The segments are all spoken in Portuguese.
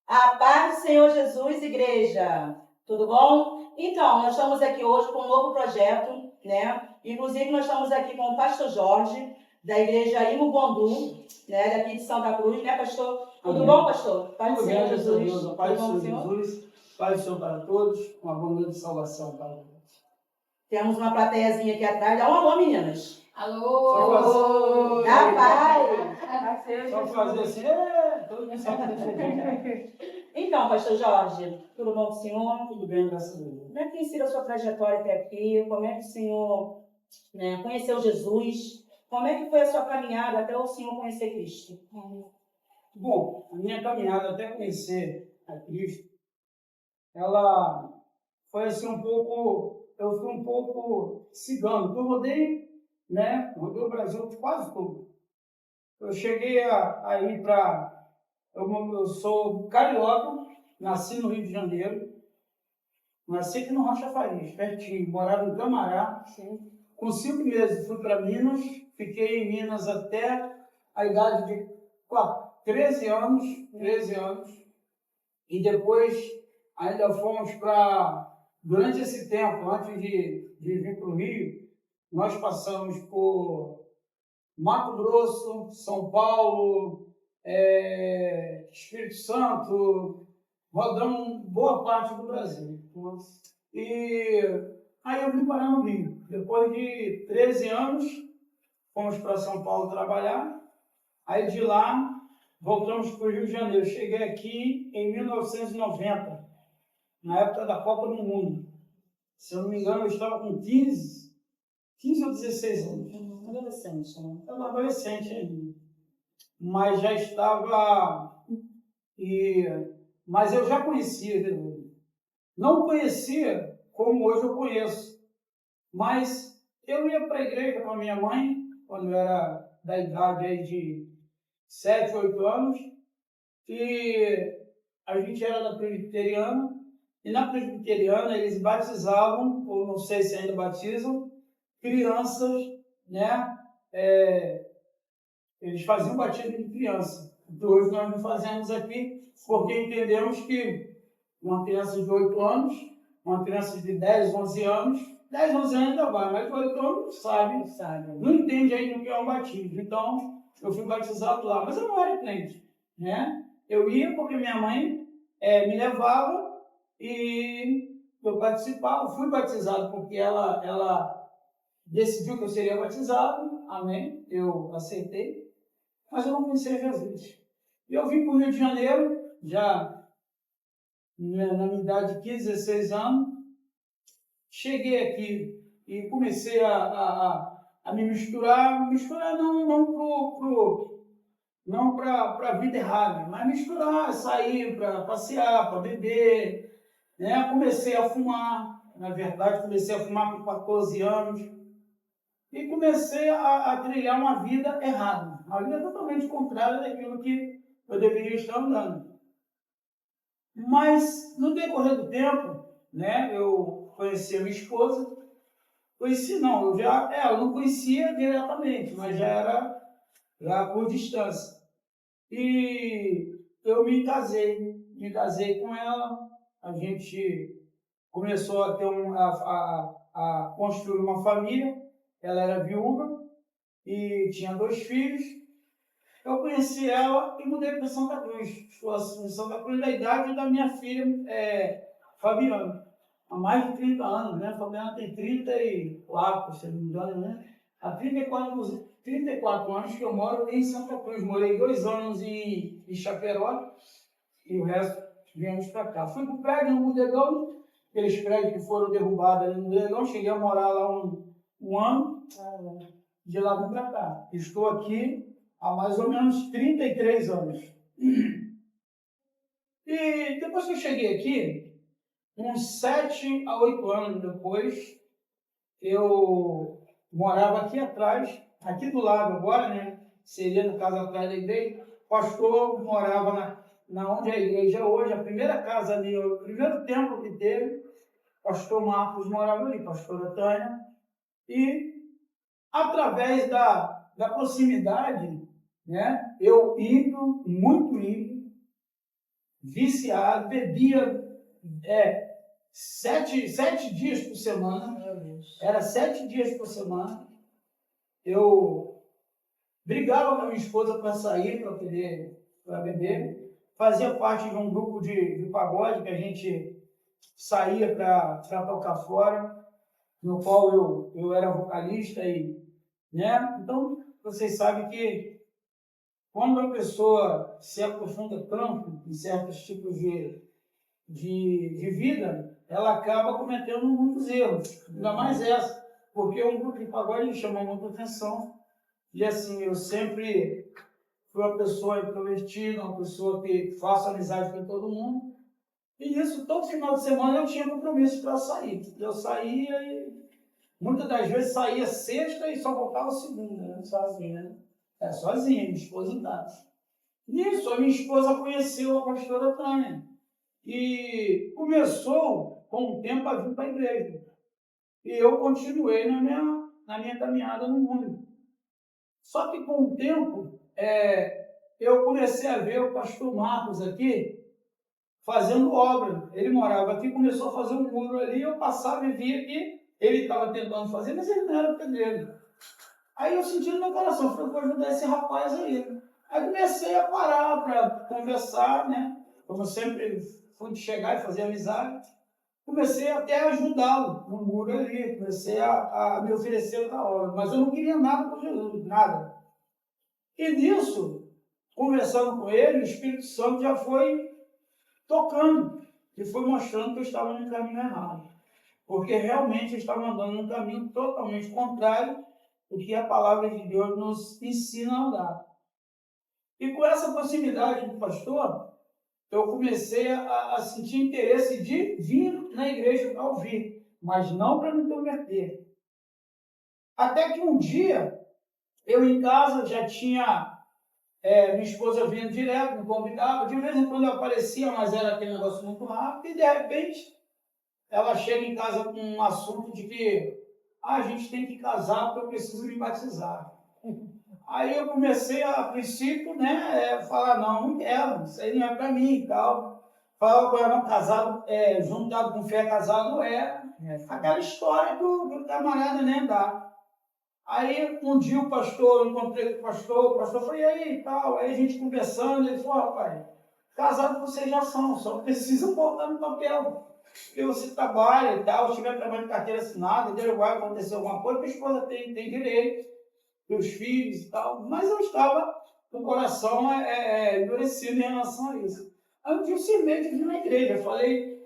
A paz do Senhor Jesus, igreja. Tudo bom? Então, nós estamos aqui hoje com um novo projeto, né? Inclusive, nós estamos aqui com o pastor Jorge, da igreja Imo Bondu, né? Daqui de Santa Cruz, né, pastor? Tudo bom, pastor? Paz do Senhor Jesus. A paz do Senhor Jesus, paz do Senhor para todos, uma boa noite de salvação para todos. Temos uma plateiazinha aqui atrás. Dá um alô, meninas. Alô! Dá paz. Só fazer assim, todo mundo sabe Então, pastor Jorge, tudo bom com o senhor? Tudo bem, graças a Deus. Como é que tem sido a sua trajetória até aqui? Como é que o senhor, né, conheceu Jesus? Como é que foi a sua caminhada até o senhor conhecer Cristo? Bom, a minha caminhada até conhecer a Cristo, ela foi assim eu fui um pouco cigano. Eu rodei, né? Rodei o Brasil quase todo. Eu cheguei a ir para... Eu sou carioca, nasci no Rio de Janeiro, nasci aqui no Rocha Farias, pertinho, morava em Camará. Sim. Com 5 meses fui para Minas, fiquei em Minas até a idade de 13 anos, e depois ainda fomos para... Durante esse tempo, antes de vir para o Rio, nós passamos por Mato Grosso, São Paulo, Espírito Santo, rodamos boa parte do Brasil. E aí eu vim parar no Rio. Depois de 13 anos, fomos para São Paulo trabalhar. Aí de lá, voltamos para o Rio de Janeiro. Cheguei aqui em 1990, na época da Copa do Mundo. Se eu não me engano, eu estava com 15 ou 16 anos. Adolescente, né? Eu era adolescente ainda. Mas já estava... Mas eu já conhecia Jesus. Não conhecia como hoje eu conheço. Mas eu ia para a igreja com a minha mãe, quando eu era da idade aí de 7, 8 anos. E a gente era da presbiteriana. E na presbiteriana eles batizavam, ou não sei se ainda batizam, crianças, né? Eles faziam batismo de criança. Então hoje nós não fazemos aqui, porque entendemos que uma criança de 8 anos, uma criança de 10, 11 anos, 10, 11 anos ainda vai, mas 8 anos sabe, não entende ainda o que é um batismo. Então, eu fui batizado lá, mas eu não era crente, né? Eu ia porque minha mãe me levava e eu participava, fui batizado porque ela decidiu que eu seria batizado, amém, eu aceitei, mas eu não conhecia Jesus. E eu vim para o Rio de Janeiro, já na minha idade de 15, 16 anos, cheguei aqui e comecei a me misturar não para a vida errada, mas misturar, sair para passear, para beber, né? Comecei a fumar, na verdade comecei a fumar com 14 anos e comecei a trilhar uma vida errada, uma vida totalmente contrária daquilo que eu deveria estar andando. Mas no decorrer do tempo, né, eu conheci a minha esposa, eu não conhecia diretamente, mas já era por distância. E eu me casei com ela, a gente começou a ter a construir uma família, ela era viúva e tinha 2 filhos. Eu conheci ela e mudei para Santa Cruz. Estou em Santa Cruz da idade da minha filha, Fabiana, há mais de 30 anos, né? A Fabiana tem 34, se não me engano, né? Há 34 anos que eu moro em Santa Cruz. Morei 2 anos em Chaperote e o resto viemos para cá. Fui para o prédio no Bodegão, aqueles prédios que foram derrubados ali no Bodegão. Cheguei a morar lá um ano, de lá vim para cá. Estou aqui há mais ou menos 33 anos. E depois que eu cheguei aqui, uns 7 a 8 anos depois, eu morava aqui atrás, aqui do lado agora, né? Seria no caso atrás da igreja. O pastor morava na onde é a igreja hoje, a primeira casa ali, o primeiro templo que teve. O pastor Marcos morava ali, pastora Tânia. E através da proximidade, né? Eu muito ímpio, viciado, bebia 7 dias por semana. Era 7 dias por semana. Eu brigava com a minha esposa para sair, para beber. Fazia parte de um grupo de pagode que a gente saía para tocar fora, no qual eu era vocalista. Né? Então, vocês sabem que quando a pessoa se aprofunda tanto em certos tipos de vida, ela acaba cometendo muitos erros. Ainda mais essa, porque um grupo de pagode chama muita atenção. E assim, eu sempre fui uma pessoa introvertida, uma pessoa que faço amizade com todo mundo. E isso, todo final de semana eu tinha compromisso para sair. Eu saía e muitas das vezes saía sexta e só voltava segunda, né? Sozinha, né? Sozinha, minha esposa em casa. Nisso, a minha esposa conheceu a pastora Tânia. E começou, com o tempo, a vir para a igreja. E eu continuei na minha caminhada no mundo. Só que com o tempo, eu comecei a ver o pastor Marcos aqui fazendo obra. Ele morava aqui, começou a fazer um muro ali, eu passava e via que ele estava tentando fazer, mas ele não era pedreiro. Aí eu senti no meu coração, falei, vou ajudar esse rapaz aí. Aí comecei a parar para conversar, né? Como eu sempre fui de chegar e fazer amizade. Comecei até a ajudá-lo no muro ali, comecei a me oferecer na obra, mas eu não queria nada com Jesus, nada. E nisso, conversando com ele, o Espírito Santo já foi tocando e foi mostrando que eu estava no caminho errado. Porque realmente eu estava andando num caminho totalmente contrário do que a palavra de Deus nos ensina a andar. E com essa proximidade do pastor, eu comecei a sentir interesse de vir na igreja para ouvir, mas não para me converter. Até que um dia, eu em casa já tinha minha esposa vindo direto, me convidava, de vez em quando eu aparecia, mas era aquele negócio muito rápido, e de repente ela chega em casa com um assunto de que a gente tem que casar porque eu preciso me batizar. Aí eu comecei a princípio, né, falar, não quero, isso aí não é para mim e tal. Falava que eu era casado, juntado com fé, casado não é. Aquela história do camarada nem dá. Aí um dia o pastor, eu encontrei com o pastor falou, e aí e tal. Aí a gente conversando, ele falou, rapaz, casado vocês já são, só precisa botar no papel. Porque você trabalha e tal, se tiver trabalho de carteira assinada, vai acontecer alguma coisa, porque a esposa tem direito, meus filhos e tal. Mas eu estava com o coração endurecido em relação a isso. Aí um dia eu cismei de vir na igreja,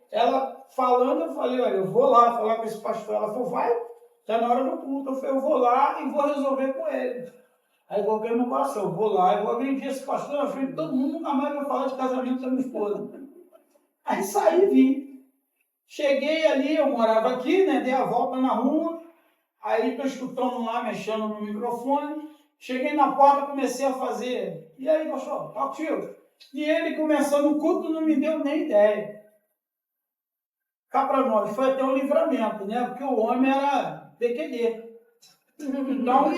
ela falando, eu falei, olha, eu vou lá falar com esse pastor. Ela falou, vai, está na hora do culto. Eu falei, eu vou lá e vou resolver com ele. Aí coloquei no coração, eu vou lá e vou agredir esse pastor na frente de todo mundo, nunca mais vai falar de casamento da minha esposa. Aí saí e vim. Cheguei ali, eu morava aqui, né, dei a volta na rua, aí estou escutando lá, mexendo no microfone, cheguei na porta, comecei a fazer, e aí, pastor, ó, tio. E ele começando o culto, não me deu nem ideia. Cá para nós, foi até um livramento, né, porque o homem era PQD. Então,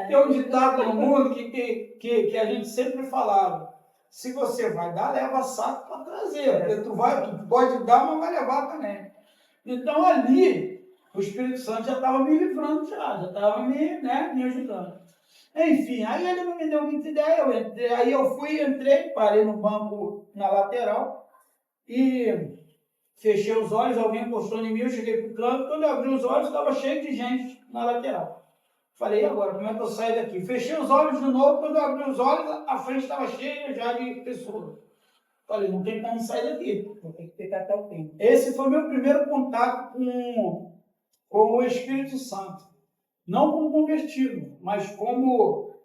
tem um ditado no mundo que a gente sempre falava, se você vai dar, leva saco para trazer, porque tu pode dar, mas vai levar também. Então ali, o Espírito Santo já estava me livrando, já estava me ajudando. Enfim, aí ele não me deu muita ideia, aí eu entrei, parei no banco na lateral e fechei os olhos, alguém encostou em mim, eu cheguei para o canto, quando eu abri os olhos estava cheio de gente na lateral. Falei, e agora, como é que eu saio daqui? Fechei os olhos de novo, quando eu abri os olhos, a frente estava cheia já de pessoas. Falei, não tem como sair daqui, vou ter que ficar até o fim. Esse foi meu primeiro contato com o Espírito Santo. Não como convertido, mas como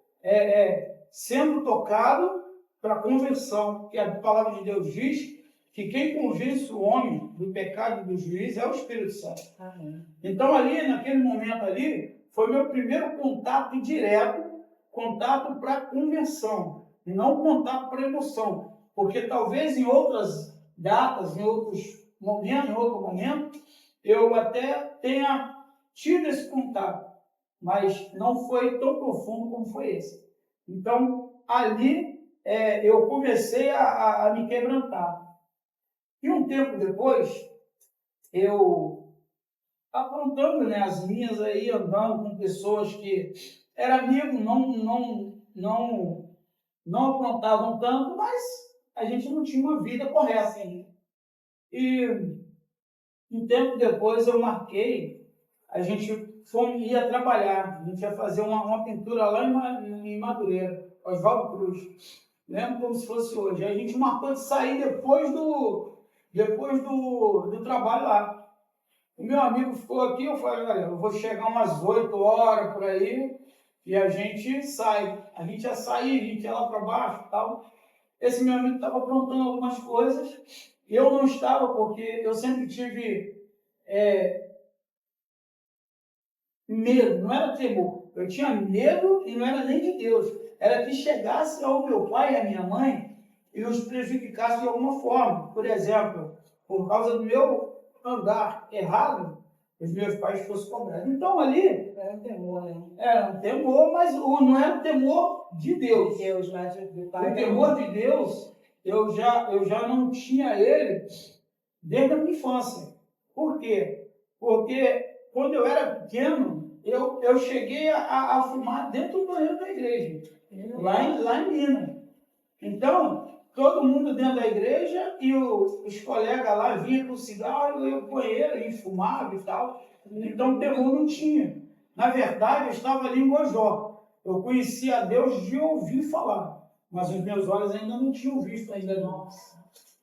sendo tocado para conversão. Porque a palavra de Deus diz que quem convence o homem do pecado e do juízo é o Espírito Santo. Amém. Então ali, naquele momento ali, foi meu primeiro contato direto, contato para conversão, e não contato para emoção. Porque talvez em outras datas, em outro momento, eu até tenha tido esse contato, mas não foi tão profundo como foi esse. Então, ali eu comecei a me quebrantar. E um tempo depois, eu aprontando, né, as minhas aí, andando com pessoas que eram amigos, não aprontavam tanto, mas a gente não tinha uma vida correta. Sim. E um tempo depois eu marquei, a gente ia trabalhar, a gente ia fazer uma pintura lá em Madureira, Oswaldo Cruz. Lembro como se fosse hoje. Aí a gente marcou de sair depois do trabalho lá. O meu amigo ficou aqui, eu falei, olha, eu vou chegar umas 8 horas por aí e a gente sai. A gente ia sair, a gente ia lá para baixo e tal. Esse meu amigo estava aprontando algumas coisas. Eu não estava, porque eu sempre tive medo, não era temor. Eu tinha medo e não era nem de Deus. Era que chegasse ao meu pai e à minha mãe e os prejudicasse de alguma forma. Por exemplo, por causa do meu andar errado, os meus pais fossem cobrados. Então ali Era um temor, né? era um temor, mas não era um temor de Deus. De Deus, mas do Pai. O temor de Deus, eu já não tinha ele desde a minha infância. Por quê? Porque quando eu era pequeno, eu cheguei a fumar dentro do banheiro da igreja, lá em Minas. Então, todo mundo dentro da igreja e os colegas lá vinham com cigarro, eu banheiro e fumava e tal. Então, temor não tinha. Na verdade, eu estava ali em Gojó. Eu conhecia a Deus de ouvir falar, mas os meus olhos ainda não tinham visto ainda não.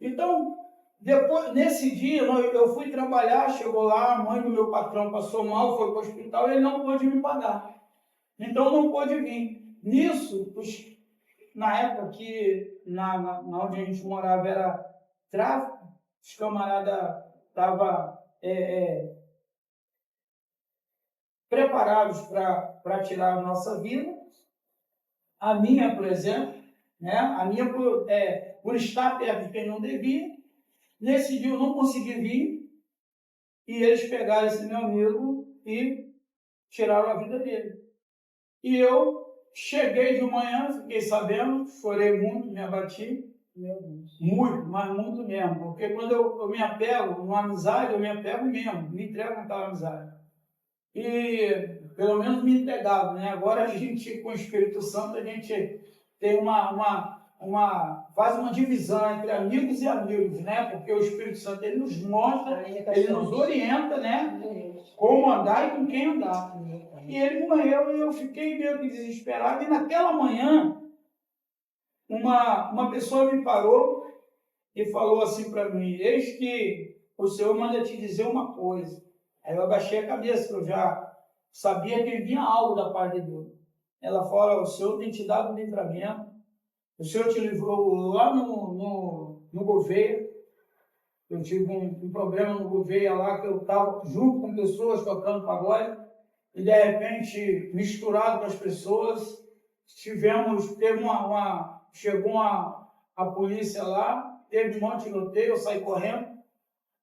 Então, depois, nesse dia, eu fui trabalhar, chegou lá, a mãe do meu patrão passou mal, foi para o hospital e ele não pôde me pagar. Então, não pôde vir. Nisso, na época que, na onde a gente morava, era tráfico, os camaradas estavam preparados para tirar a nossa vida. A minha, por exemplo, né? A minha por estar perto de quem não devia. Nesse dia eu não consegui vir e eles pegaram esse meu amigo e tiraram a vida dele. E eu cheguei de manhã, fiquei sabendo, chorei muito, me abati. Meu Deus. Muito, mas muito mesmo. Porque quando eu me apego numa amizade, eu me apego mesmo, me entrego naquela amizade. E pelo menos me entregava, né? Agora a gente, com o Espírito Santo, a gente tem faz uma divisão entre amigos e amigos, né? Porque o Espírito Santo, ele nos mostra, ele nos orienta, né? Como andar e com quem andar. E ele morreu e eu fiquei meio que desesperado. E naquela manhã, uma pessoa me parou e falou assim para mim, eis que o Senhor manda te dizer uma coisa. Aí eu abaixei a cabeça, que eu já sabia que vinha algo da parte de Deus. Ela fala, o Senhor tem te dado um livramento, o Senhor te livrou lá no Gouveia. Eu tive um problema no Gouveia lá, que eu estava junto com pessoas tocando pagode, e de repente, misturado com as pessoas, chegou a polícia lá, teve um monte de tiroteio, eu saí correndo.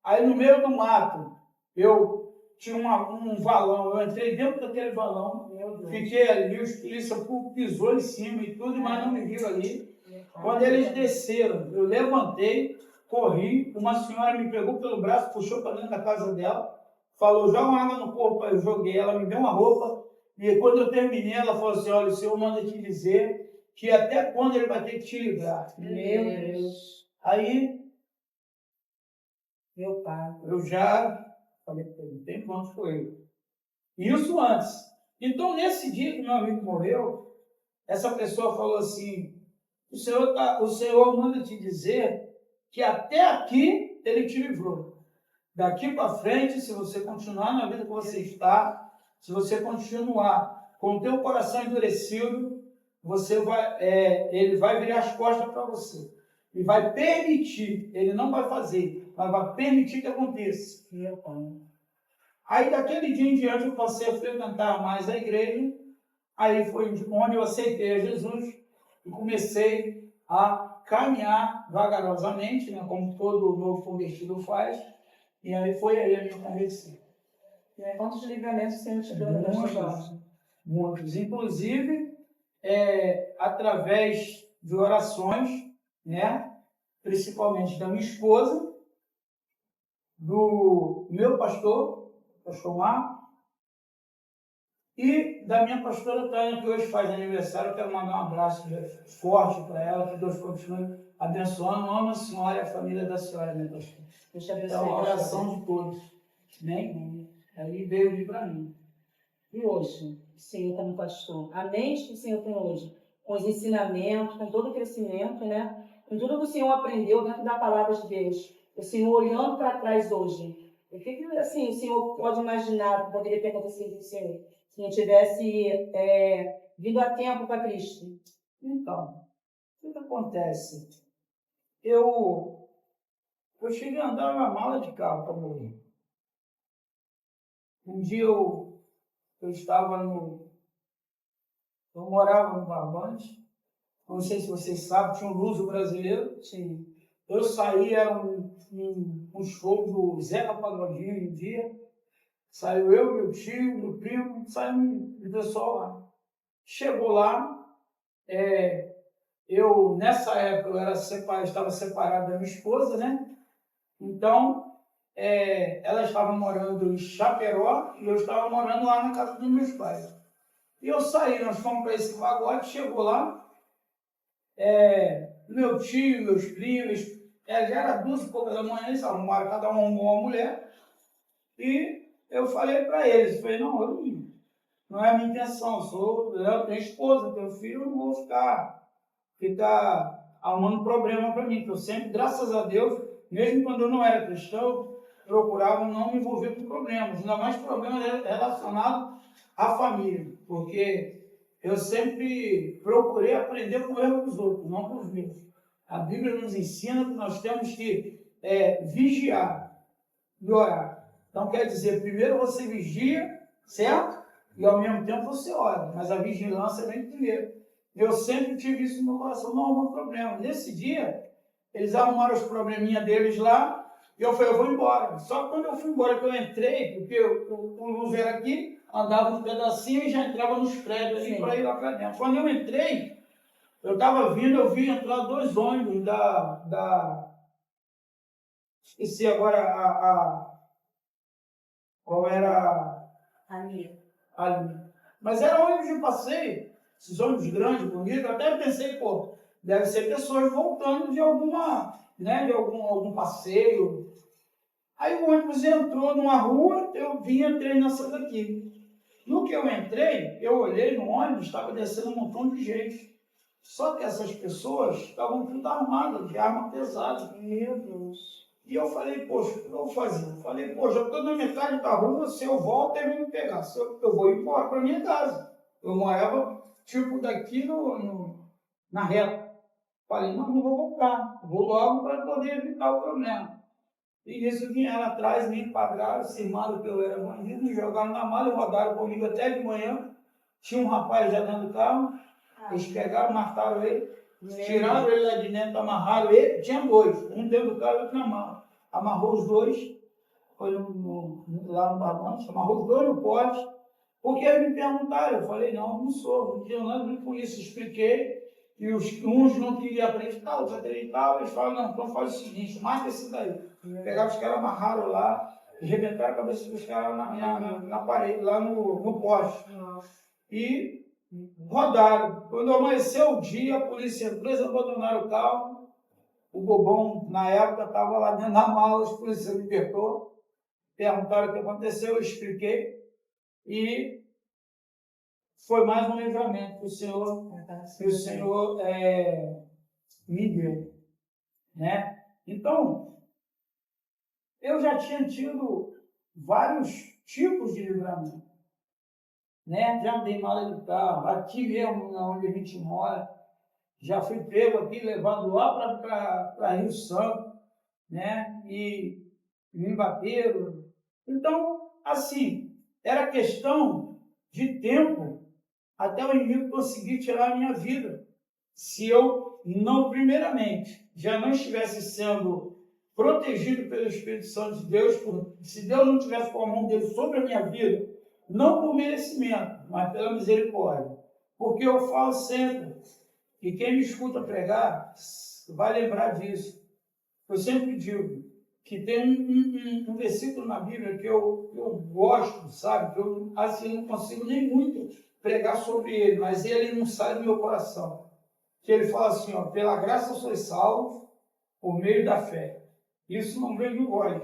Aí no meio do mato, eu tinha um valão, eu entrei dentro daquele valão, fiquei ali, os polícia pisou em cima e tudo, mas não me viram ali. Quando eles desceram, eu levantei, corri, uma senhora me pegou pelo braço, puxou para dentro da casa dela, falou, joga uma água no corpo, eu joguei, ela me deu uma roupa, e quando eu terminei, ela falou assim, olha, o Senhor manda te dizer que até quando ele vai ter que te livrar. Meu Deus. Aí, Meu pai. eu já falei, não tem quanto foi ele. Isso antes. Então, nesse dia que meu amigo morreu, essa pessoa falou assim, o Senhor manda te dizer que até aqui ele te livrou. Daqui para frente, se você continuar na vida que você está, se você continuar com o teu coração endurecido, ele vai virar as costas para você. E vai permitir, ele não vai fazer, mas vai permitir que aconteça. Meu pai. Aí, daquele dia em diante, eu passei a frequentar mais a igreja. Aí foi onde eu aceitei a Jesus e comecei a caminhar vagarosamente, né, como todo novo convertido faz. E aí foi aí a minha conversão. Quantos livramentos o Senhor te deu na sua vida? Muitos. Inclusive, através de orações, né? Principalmente da minha esposa, do meu pastor Marco, e da minha pastora Tânia, que hoje faz aniversário. Eu quero mandar um abraço forte para ela, que Deus continue abençoando. Amo a senhora e a família da senhora, minha pastora. Deus te abençoe. Então, a oração de todos. Amém? Aí veio vir para mim. E hoje, o Senhor como pastor, a mente que o Senhor tem hoje, com os ensinamentos, com todo o crescimento, né? Com tudo que o Senhor aprendeu dentro da palavra de Deus, o Senhor olhando para trás hoje, o que assim, o Senhor pode imaginar que poderia ter acontecido com o Senhor se não tivesse vindo a tempo para Cristo? Então, o que acontece? Eu cheguei a andar numa mala de carro para morrer. Um dia eu estava eu morava no Barbante, não sei se vocês sabem, tinha um luso brasileiro. Sim. Eu saí, era um show do Zeca Pagodinho um dia. Saiu eu, meu tio, meu primo, saiu o pessoal lá. Chegou lá, eu nessa época eu estava separado da minha esposa, né? Então, ela estava morando em Chaperó e eu estava morando lá na casa dos meus pais. E eu saí, nós fomos para esse pagode, chegou lá, meu tio, meus primos, já era 2h poucas da manhã, eles arrumaram, cada um arrumou uma mulher, e eu falei para eles, não é a minha intenção, eu tenho esposa, tenho filho, eu não vou ficar arrumando problema para mim, porque eu sempre, graças a Deus, mesmo quando eu não era cristão, procurava não me envolver com problemas, ainda mais problemas relacionados à família, porque eu sempre procurei aprender com o erro dos outros, não com os meus. A Bíblia nos ensina que nós temos que vigiar e orar. Então quer dizer, primeiro você vigia, certo? E ao mesmo tempo você ora, mas a vigilância vem primeiro. Eu sempre tive isso no meu coração, não houve problema. Nesse dia, eles arrumaram os probleminha deles lá, e eu falei, eu vou embora. Só que quando eu fui embora, que eu entrei, porque o luz era aqui, andava um pedacinho e já entrava nos prédios ali para ir lá para dentro. Quando eu entrei, eu estava vindo, eu vi entrar 2 ônibus esqueci agora qual era Ali. Mas era ônibus de passeio, esses ônibus grandes, bonitos. Eu até pensei, deve ser pessoas voltando de de algum passeio. Aí o ônibus entrou numa rua, eu entrei nessa daqui. No que eu entrei, eu olhei no ônibus, estava descendo um montão de gente. Só que essas pessoas estavam tudo armadas, de arma pesada. Meu Deus. E eu falei, poxa, o que eu vou fazer? Eu falei, poxa, eu estou na metade da rua, se eu volto, ele vai me pegar. Eu vou embora para minha casa. Eu morava, daqui na reta. Falei, não vou voltar. Vou logo para poder evitar o problema. E isso vieram atrás, me enquadraram, cismaram que eu era bandido, me jogaram na mala, rodaram comigo até de manhã. Tinha um rapaz já dentro do carro, eles pegaram, mataram ele, tiraram ele lá de dentro, amarraram ele, tinha 2, um dentro do carro e outro na mala. Amarrou os 2, foi lá no barbante, amarrou os 2 no pote, porque eles me perguntaram, eu falei, não sou, não tinha nada a ver com isso, expliquei, e uns não queriam acreditar, outros acreditavam, eles falaram, não, então faz o seguinte, mata esse daí. Pegaram os caras, amarraram lá, arrebentaram a cabeça dos caras na parede, lá no poste. E rodaram. Quando amanheceu o dia, a polícia entrou, eles abandonaram o carro. O Bobão, na época, estava lá dentro da mala, os policiais me perguntaram, perguntaram o que aconteceu, eu expliquei. E foi mais um livramento que o Senhor me deu. Né? Então, eu já tinha tido vários tipos de livramento. Né? Já andei mal de carro, aqui mesmo, onde a gente mora. Já fui pego aqui, levado lá para Rio Santo, né? E me bateram. Então, assim, era questão de tempo até o inimigo conseguir tirar a minha vida. Se eu não, primeiramente, já não estivesse sendo protegido pelo Espírito Santo de Deus, se Deus não tivesse com a mão dele sobre a minha vida, não por merecimento, mas pela misericórdia. Porque eu falo sempre, E quem me escuta pregar vai lembrar disso. Eu sempre digo que tem um versículo na Bíblia que eu gosto, sabe? Que eu assim, não consigo nem muito pregar sobre ele, mas ele não sai do meu coração. Que ele fala assim, ó, pela graça sois salvos por meio da fé. Isso não vem do vós.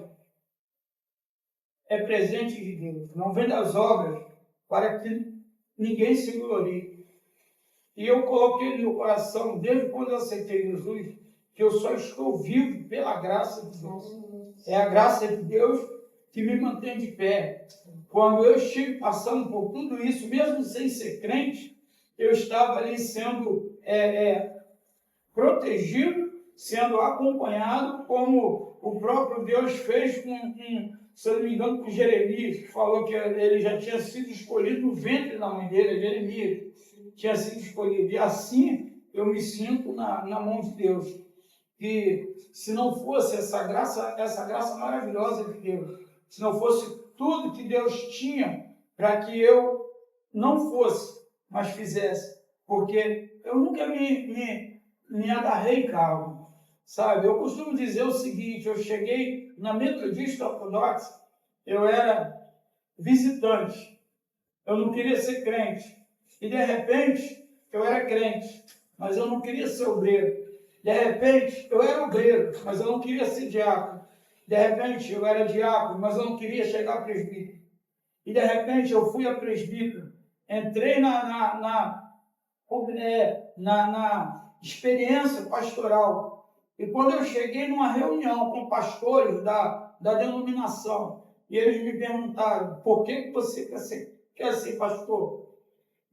É presente de Deus. Não vem das obras para que ninguém se glorie. E eu coloquei no meu coração, desde quando eu aceitei Jesus, que eu só estou vivo pela graça de Deus. É a graça de Deus que me mantém de pé. Quando eu estive passando por tudo isso, mesmo sem ser crente, eu estava ali sendo protegido, sendo acompanhado, como o próprio Deus fez se eu não me engano, com Jeremias, que falou que ele já tinha sido escolhido no ventre da mãe dele, Jeremias tinha sido escolhido. E assim eu me sinto na mão de Deus. Que se não fosse essa graça maravilhosa de Deus, se não fosse tudo que Deus tinha para que eu não fosse, mas fizesse, porque eu nunca me agarrei em carro, sabe? Eu costumo dizer o seguinte, eu cheguei na Metodista Ortodoxa, eu era visitante, eu não queria ser crente, e de repente eu era crente, mas eu não queria ser obreiro. De repente, eu era obreiro, mas eu não queria ser diácono. De repente, eu era diácono, mas eu não queria chegar a presbítero. E de repente, eu fui a presbítero. Entrei na experiência pastoral. E quando eu cheguei numa reunião com pastores da denominação, e eles me perguntaram, por que você quer ser pastor?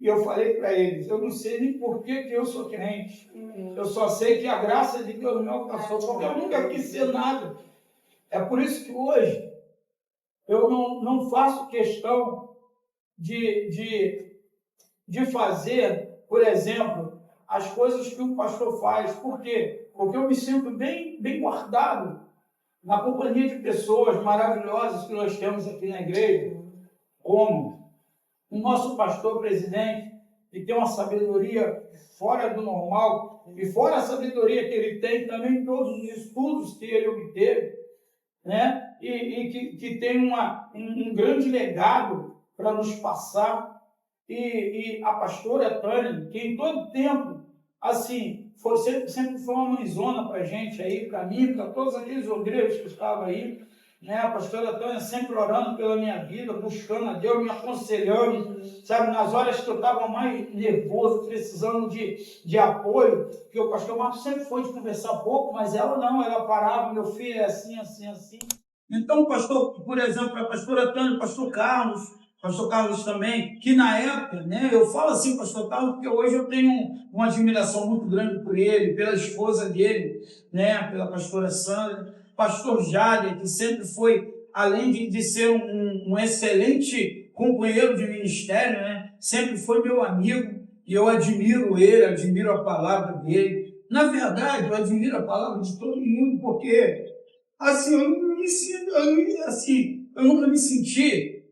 E eu falei para eles, eu não sei nem por que eu sou crente. Eu só sei que a graça de Deus me alcançou, porque eu nunca quis ser nada. É por isso que hoje eu não faço questão de fazer, por exemplo, as coisas que um pastor faz. Por quê? Porque eu me sinto bem guardado na companhia de pessoas maravilhosas que nós temos aqui na igreja, como o nosso pastor presidente, que tem uma sabedoria fora do normal, e fora a sabedoria que ele tem, também todos os estudos que ele obteve, né? E que tem um grande legado para nos passar. E a pastora Tânia, que em todo tempo, assim, sempre foi uma mãezona para a gente aí, para mim, para todos aqueles obreiros que estavam aí, né? A pastora Tânia sempre orando pela minha vida, buscando a Deus, me aconselhando, sabe, nas horas que eu estava mais nervoso, precisando de apoio, porque o pastor Marcos sempre foi de conversar pouco, mas ela não, ela parava, meu filho, é assim, assim, assim. Então, pastor, por exemplo, a pastora Tânia, o pastor Carlos também, que na época, né, eu falo assim, pastor Carlos, porque hoje eu tenho uma admiração muito grande por ele, pela esposa dele, né, pela pastora Sandra, pastor Jader, que sempre foi, além de ser um excelente companheiro de ministério, né, sempre foi meu amigo, e eu admiro ele, admiro a palavra dele. Na verdade, eu admiro a palavra de todo mundo, porque, assim, eu nunca me senti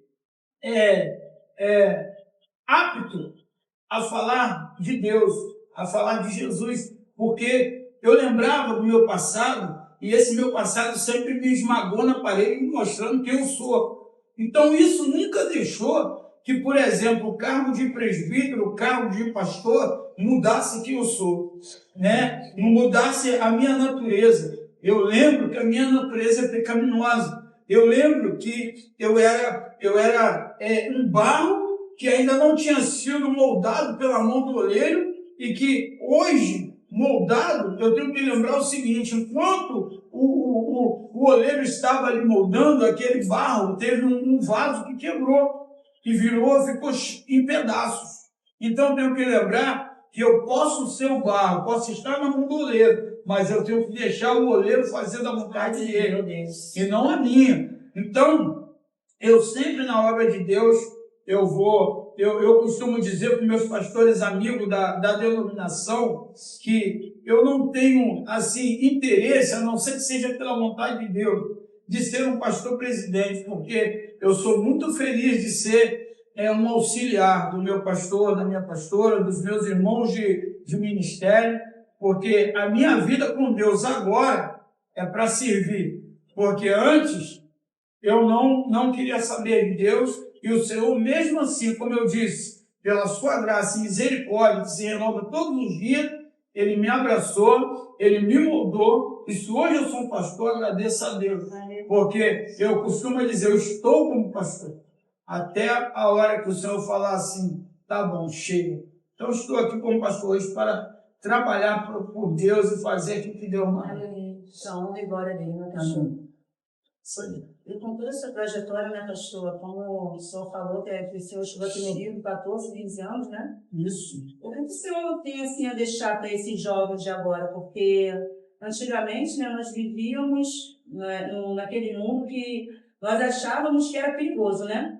apto a falar de Deus, a falar de Jesus, porque eu lembrava do meu passado, e esse meu passado sempre me esmagou na parede, me mostrando quem eu sou. Então isso nunca deixou que, por exemplo, o cargo de presbítero, o cargo de pastor, mudasse quem eu sou, né? Não mudasse a minha natureza. Eu lembro que a minha natureza é pecaminosa. Eu lembro que eu era um barro que ainda não tinha sido moldado pela mão do oleiro e que hoje, moldado, eu tenho que lembrar o seguinte, enquanto o oleiro estava ali moldando aquele barro, teve um vaso que quebrou, que ficou em pedaços. Então eu tenho que lembrar que eu posso ser o barro, posso estar na mão do oleiro, mas eu tenho que deixar o oleiro fazer da vontade dele, e não a minha. Então, eu sempre na obra de Deus, eu costumo dizer para os meus pastores amigos da denominação que eu não tenho, assim, interesse, a não ser que seja pela vontade de Deus, de ser um pastor presidente, porque eu sou muito feliz de ser um auxiliar do meu pastor, da minha pastora, dos meus irmãos de de ministério, porque a minha vida com Deus agora é para servir. Porque antes eu não queria saber de Deus, e o Senhor, mesmo assim, como eu disse, pela sua graça e misericórdia, que se renova todos os dias, Ele me abraçou, Ele me moldou, e se hoje eu sou um pastor, agradeço a Deus. Porque eu costumo dizer, eu estou como pastor, até a hora que o Senhor falar assim, tá bom, chega. Então, estou aqui como pastor hoje para trabalhar por Deus e fazer aquilo que Deus manda. Só honra e glória a Deus, né, pastor? Isso aí. E com toda essa trajetória, né, pastor, como o senhor falou, que o senhor chegou aqui no Rio com 14, 15 anos, né? Isso. O que o senhor tem, assim, a deixar para esses jovens de agora? Porque antigamente, né, nós vivíamos, né, naquele mundo que nós achávamos que era perigoso, né?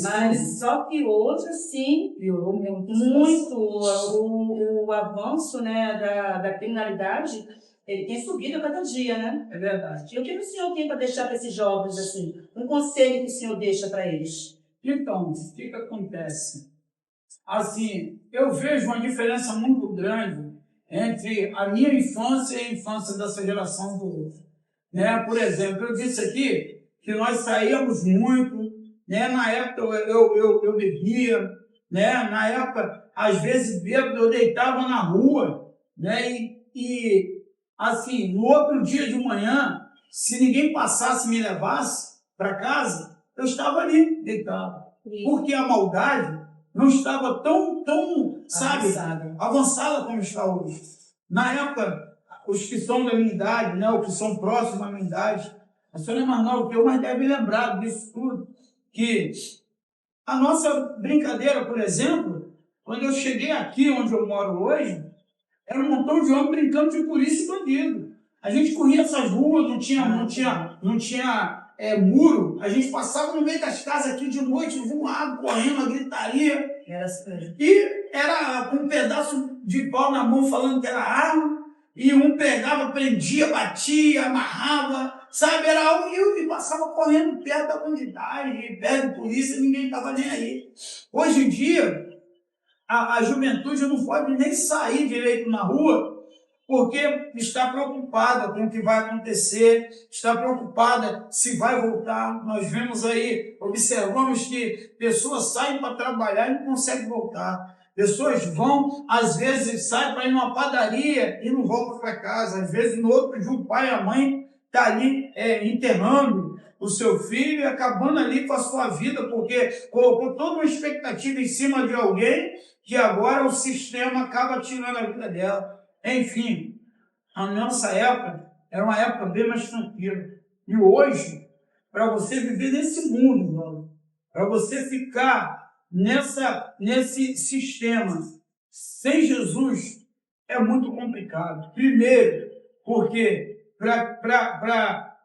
Mas só que hoje, sim, piorou muito o avanço, né, da criminalidade, ele tem subido a cada dia, né? É verdade. E o que o senhor tem para deixar para esses jovens, assim? Um conselho que o senhor deixa para eles? Então, o que acontece? Assim, eu vejo uma diferença muito grande entre a minha infância e a infância dessa geração do hoje. Né? Por exemplo, eu disse aqui que nós saíamos muito, né? Na época eu bebia, né? Na época, às vezes, bêbado, eu deitava na rua, né? E assim, no outro dia de manhã, se ninguém passasse e me levasse para casa, eu estava ali deitado. Porque a maldade não estava tão sabe, avançada como está hoje. Na época, os que são da minha idade, né, os que são próximos da minha idade, a senhora é mais nova que eu, mas deve lembrar disso tudo, que a nossa brincadeira, por exemplo, quando eu cheguei aqui onde eu moro hoje, era um montão de homens brincando de polícia e bandido. A gente corria essas ruas, não tinha muro. A gente passava no meio das casas aqui de noite, voado, correndo, a gritaria. Era assim. E era com um pedaço de pau na mão falando que era arma. E um pegava, prendia, batia, amarrava, sabe? Era algo e passava correndo perto da bandidagem, perto da polícia, ninguém estava nem aí. Hoje em dia, a juventude não pode nem sair direito na rua, porque está preocupada com o que vai acontecer, está preocupada se vai voltar. Nós vemos aí, observamos que pessoas saem para trabalhar e não conseguem voltar. Pessoas vão, às vezes, saem para ir numa padaria e não voltam para casa. Às vezes, no outro dia, o pai e a mãe estão ali enterrando o seu filho e acabando ali com a sua vida, porque colocou toda uma expectativa em cima de alguém que agora o sistema acaba tirando a vida dela. Enfim, a nossa época era uma época bem mais tranquila. E hoje, para você viver nesse mundo, para você ficar nesse sistema sem Jesus, é muito complicado. Primeiro, porque para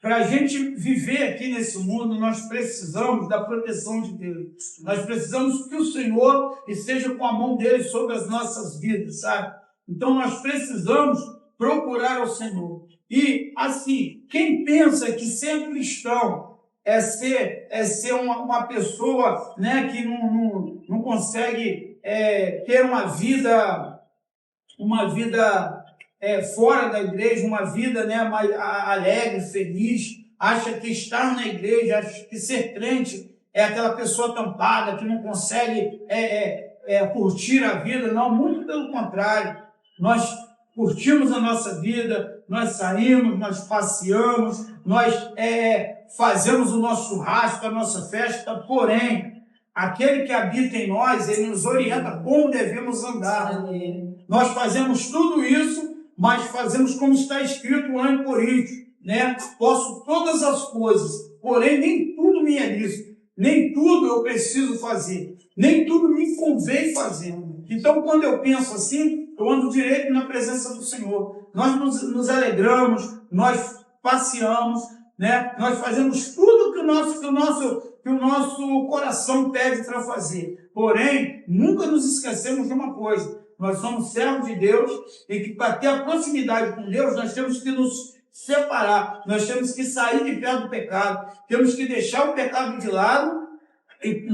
a gente viver aqui nesse mundo, nós precisamos da proteção de Deus. Nós precisamos que o Senhor esteja com a mão dele sobre as nossas vidas, sabe? Então, nós precisamos procurar ao Senhor. E, assim, quem pensa que ser cristão é ser uma pessoa, né, que não consegue ter uma vida fora da igreja, uma vida, né, mais alegre, feliz, acha que estar na igreja, acha que ser crente é aquela pessoa tampada, que não consegue curtir a vida. Não, muito pelo contrário. Nós curtimos a nossa vida, nós saímos, nós passeamos, nós fazemos o nosso churrasco, a nossa festa, porém, aquele que habita em nós, ele nos orienta como devemos andar. Nós fazemos tudo isso, mas fazemos como está escrito lá em Coríntios, né? Posso todas as coisas, porém nem tudo me é lícito, nem tudo eu preciso fazer, nem tudo me convém fazer. Então, quando eu penso assim, eu ando direito na presença do Senhor. Nós nos alegramos, nós passeamos, né? Nós fazemos tudo que o nosso coração pede para fazer. Porém, nunca nos esquecemos de uma coisa. Nós somos servos de Deus e que para ter a proximidade com Deus, nós temos que nos separar. Nós temos que sair de perto do pecado. Temos que deixar o pecado de lado e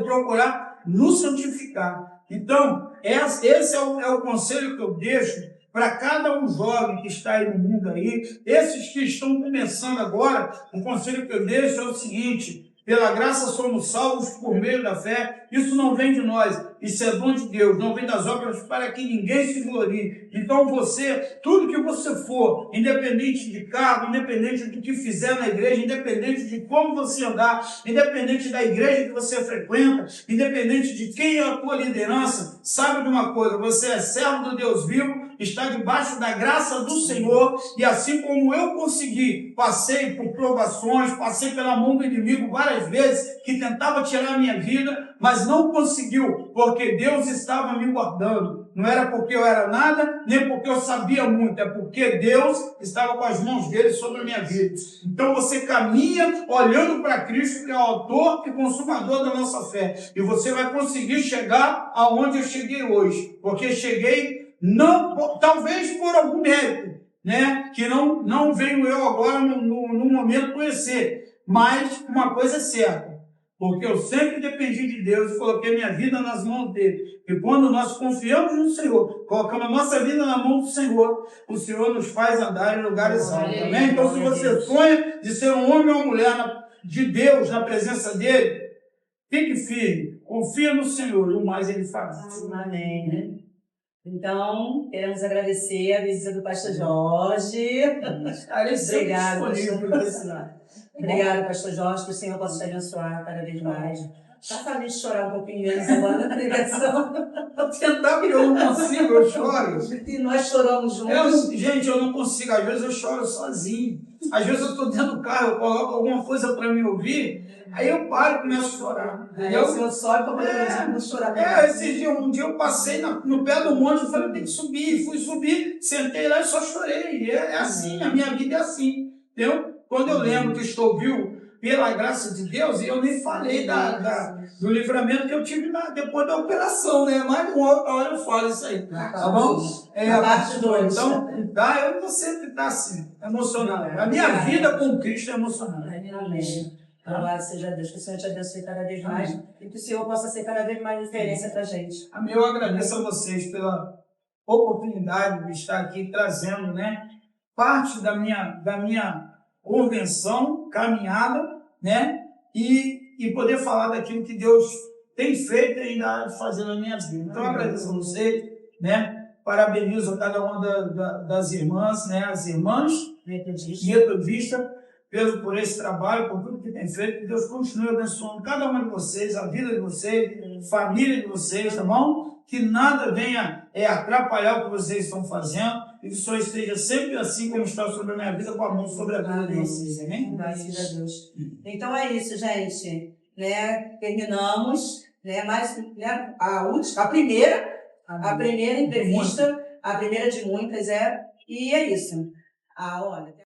procurar nos santificar. Então, esse é o conselho que eu deixo para cada um jovem que está aí no mundo aí. Esses que estão começando agora, o conselho que eu deixo é o seguinte: pela graça somos salvos por meio da fé. Isso não vem de nós, isso é dom de Deus, não vem das obras para que ninguém se glorie. Então você, tudo que você for, independente de cargo, independente do que fizer na igreja, independente de como você andar, independente da igreja que você frequenta, independente de quem é a tua liderança, sabe de uma coisa: você é servo do Deus vivo, está debaixo da graça do Senhor, e assim como eu consegui, passei por provações, passei pela mão do inimigo várias vezes, que tentava tirar a minha vida, mas não conseguiu, porque Deus estava me guardando. Não era porque eu era nada, nem porque eu sabia muito, é porque Deus estava com as mãos dele sobre a minha vida. Então você caminha olhando para Cristo, que é o autor e consumador da nossa fé, e você vai conseguir chegar aonde eu cheguei hoje, porque cheguei não, talvez por algum mérito, né? Que não venho eu agora no momento conhecer, mas uma coisa é certa, porque eu sempre dependi de Deus e coloquei minha vida nas mãos dele. E quando nós confiamos no Senhor, colocamos a nossa vida na mão do Senhor, o Senhor nos faz andar em lugares altos. Amém? Então, se você sonha de ser um homem ou uma mulher de Deus na presença dele, fique firme, confia no Senhor e o mais ele fará. Amém. Então, queremos agradecer a visita do pastor Jorge. Obrigada, Obrigada, pastor Jorge, que o Senhor possa te abençoar cada vez mais. Está fazendo chorar um pouquinho menos agora na pregação. Vou tentar, porque eu não consigo, eu choro. E nós choramos juntos. Gente, eu não consigo, às vezes eu choro sozinho. Às vezes eu estou dentro do carro, eu coloco alguma coisa para me ouvir, aí eu paro e começo a chorar. O Senhor sobe para poder chorar. Um dia eu passei no pé do monte e falei: eu tenho que subir. Fui subir, sentei lá e só chorei. É assim, a minha vida é assim. Entendeu? Quando eu lembro que estou vivo pela graça de Deus, e eu nem falei do livramento que eu tive depois da operação, né? Mas uma hora eu falo isso aí. Tá bom? A parte 2. Então, eu vou sempre estar assim, emocionado. A minha vida com Cristo é emocionante. Amém. Louvado seja Deus, que o Senhor te abençoe cada vez mais e que o Senhor possa ser cada vez mais diferença para a gente. Amém. Eu agradeço a vocês pela oportunidade de estar aqui trazendo, né, parte da minha convenção, caminhada, né, e poder falar daquilo que Deus tem feito e ainda há de fazer na minha vida. Então, eu agradeço a vocês, né, parabenizo a cada uma das irmãs, né, as irmãs metodistas, por esse trabalho, por tudo que tem feito, que Deus continue abençoando cada uma de vocês, a vida de vocês, família de vocês, tá bom? Que nada venha atrapalhar o que vocês estão fazendo, e que o Senhor esteja sempre assim como está sobre a minha vida, com a mão sobre a vida de vocês, amém? Graças a Deus. Então é isso, gente, né? Terminamos, né? Mas, né? A primeira entrevista, a primeira de muitas e é isso. Olha.